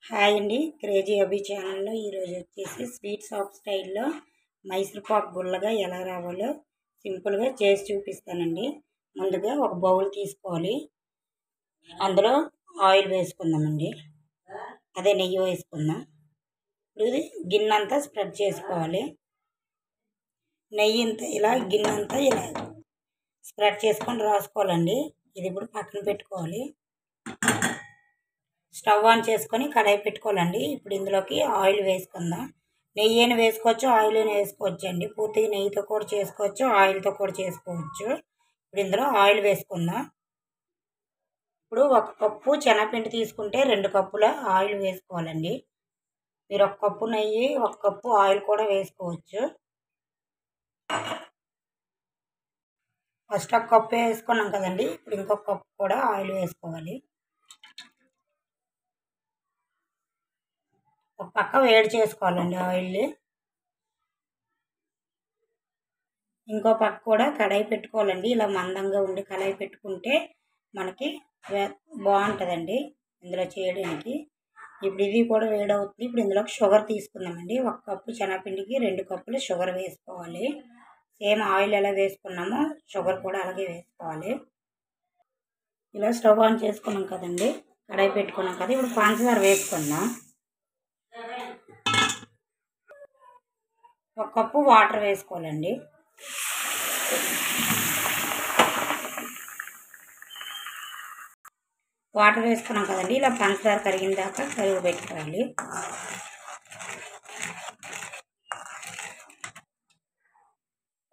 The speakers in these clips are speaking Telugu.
హాయ్ అండి, క్రేజీ అభి ఛానల్లో ఈరోజు వచ్చేసి స్వీట్ షాప్ స్టైల్లో మైసూర్ పాక్ గుల్లగా ఎలా రావాలో సింపుల్గా చేసి చూపిస్తానండి. ముందుగా ఒక బౌల్ తీసుకోవాలి, అందులో ఆయిల్ వేసుకుందామండి, అదే నెయ్యి వేసుకుందాం. ఇప్పుడు ఇది గిన్నెంతా స్ప్రెడ్ చేసుకోవాలి. నెయ్యి అంతా ఇలా గిన్నెంతా ఇలా స్ప్రెడ్ చేసుకొని రాసుకోవాలండి. ఇది ఇప్పుడు పక్కన పెట్టుకోవాలి. స్టవ్ ఆన్ చేసుకొని కడాయి పెట్టుకోవాలండి. ఇప్పుడు ఇందులోకి ఆయిల్ వేసుకుందాం. నెయ్యి అయినా వేసుకోవచ్చు, ఆయిల్ అయినా వేసుకోవచ్చు అండి. పూర్తిగా నెయ్యితో కూడా చేసుకోవచ్చు, ఆయిల్తో కూడా చేసుకోవచ్చు. ఇప్పుడు ఇందులో ఆయిల్ వేసుకుందాం. ఇప్పుడు 1 కప్పు శనగపిండి తీసుకుంటే 2 కప్పుల ఆయిల్ వేసుకోవాలండి. మీరు 1 కప్పు నెయ్యి 1 కప్పు ఆయిల్ కూడా వేసుకోవచ్చు. ఫస్ట్ 1 కప్పు వేసుకున్నాం కదండి, ఇప్పుడు ఇంకొక కప్పు కూడా ఆయిల్ వేసుకోవాలి. ఒక పక్క వేడి చేసుకోవాలండి ఆయిల్. ఇంకో పక్క కూడా కడాయి పెట్టుకోవాలండి. ఇలా మందంగా ఉండి కడాయి పెట్టుకుంటే మనకి బాగుంటుందండి ఇందులో చేయడానికి. ఇప్పుడు ఇది కూడా వేడవుతుంది. ఇప్పుడు ఇందులోకి షుగర్ తీసుకుందామండి. 1 కప్పు శనగపిండికి 2 కప్పులు షుగర్ వేసుకోవాలి. సేమ్ ఆయిల్ ఎలా వేసుకున్నామో షుగర్ కూడా అలాగే వేసుకోవాలి. ఇలా స్టవ్ ఆన్ చేసుకున్నాం కదండి, కడాయి పెట్టుకున్నాం కదా, ఇప్పుడు పంచదార వేసుకుందాం. 1 కప్పు వాటర్ వేసుకోవాలండి. వాటర్ వేసుకున్నాం కదండి, ఇలా పంచదార కరిగిన దాకా కరిగి పెట్టుకోవాలి.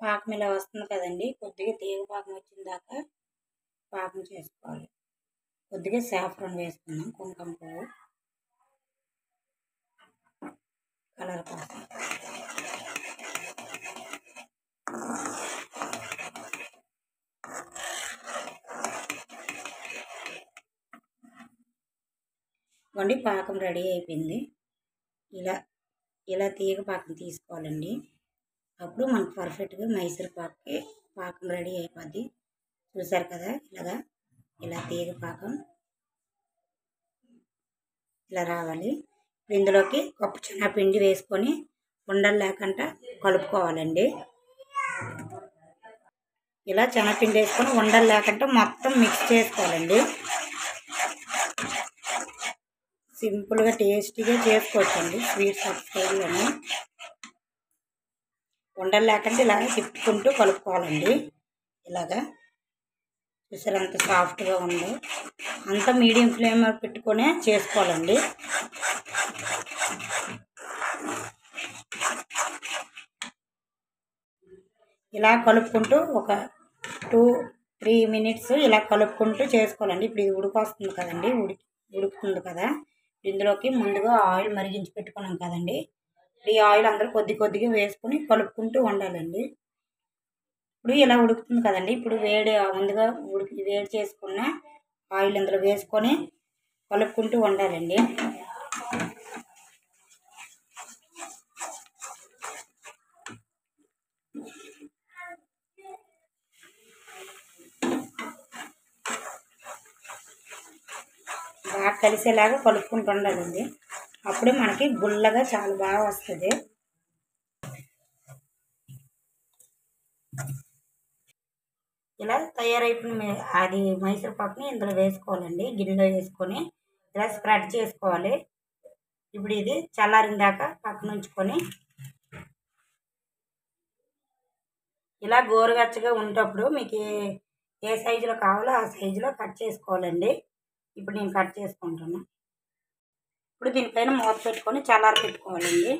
పాకం ఇలా వస్తుంది కదండి, కొద్దిగా తీగ పాకం వచ్చిన దాకా పాకం చేసుకోవాలి. కొద్దిగా సాఫ్రాన్ వేసుకుందాం, కుంకుమ పువ్వు కలర్ కోసం. వండి పాకం రెడీ అయిపోయింది. ఇలా తీగ పాకం తీసుకోవాలండి. అప్పుడు మనకు పర్ఫెక్ట్గా మైసూర్ పాకం రెడీ అయిపోద్ది. చూసారు కదా, ఇలా తీగ పాకం ఇలా రావాలి. ఇందులోకి కప్పు శనగపిండి వేసుకొని ఉండలు లేకుండా కలుపుకోవాలండి. ఇలా శనగపిండి వేసుకొని ఉండలు లేకుండా మొత్తం మిక్స్ చేసుకోవాలండి. సింపుల్గా టేస్టీగా చేసుకోవచ్చండి స్వీట్ షాప్ స్టైల్లోనే. ఉండలు లేకుండా ఇలా తిప్పుకుంటూ కలుపుకోవాలండి. ఇలాగా చూసారు అంత సాఫ్ట్గా ఉందో. అంతా మీడియం ఫ్లేమ్ పెట్టుకొని చేసుకోవాలండి. ఇలా కలుపుకుంటూ ఒక 2-3 మినిట్స్ ఇలా కలుపుకుంటూ చేసుకోవాలండి. ఇప్పుడు ఇది ఉడికొస్తుంది కదండి, ఉడుకుతుంది కదా. ఇందులోకి ముందుగా ఆయిల్ మరిగించి పెట్టుకున్నాం కదండి, ఈ ఆయిల్ అందరూ కొద్దిగా వేసుకొని కలుపుకుంటూ ఉండాలండి. ఇప్పుడు ఇలా ఉడుకుతుంది కదండి, ఇప్పుడు ముందుగా వేడి చేసుకున్న ఆయిల్ అందులో వేసుకొని కలుపుకుంటూ ఉండాలండి. బాగా కలిసేలాగా కలుపుకుంటూ ఉండాలండి. అప్పుడే మనకి గుల్లగా చాలా బాగా వస్తుంది. ఇలా తయారైపోయిన అది మైసూర్ పాక్ని ఇందులో వేసుకోవాలండి. గిన్నెలో వేసుకొని ఇలా స్ప్రెడ్ చేసుకోవాలి. ఇప్పుడు ఇది చల్లారిన దాకా పక్కన ఉంచుకొని ఇలా గోరువెచ్చగా ఉన్నప్పుడు మీకు ఏ సైజులో కావాలో ఆ సైజులో కట్ చేసుకోవాలండి. ఇప్పుడు నేను కట్ చేసుకుంటాను. ఇప్పుడు దీనిపైన మూత పెట్టుకొని చల్లారి పెట్టుకోవాలండి.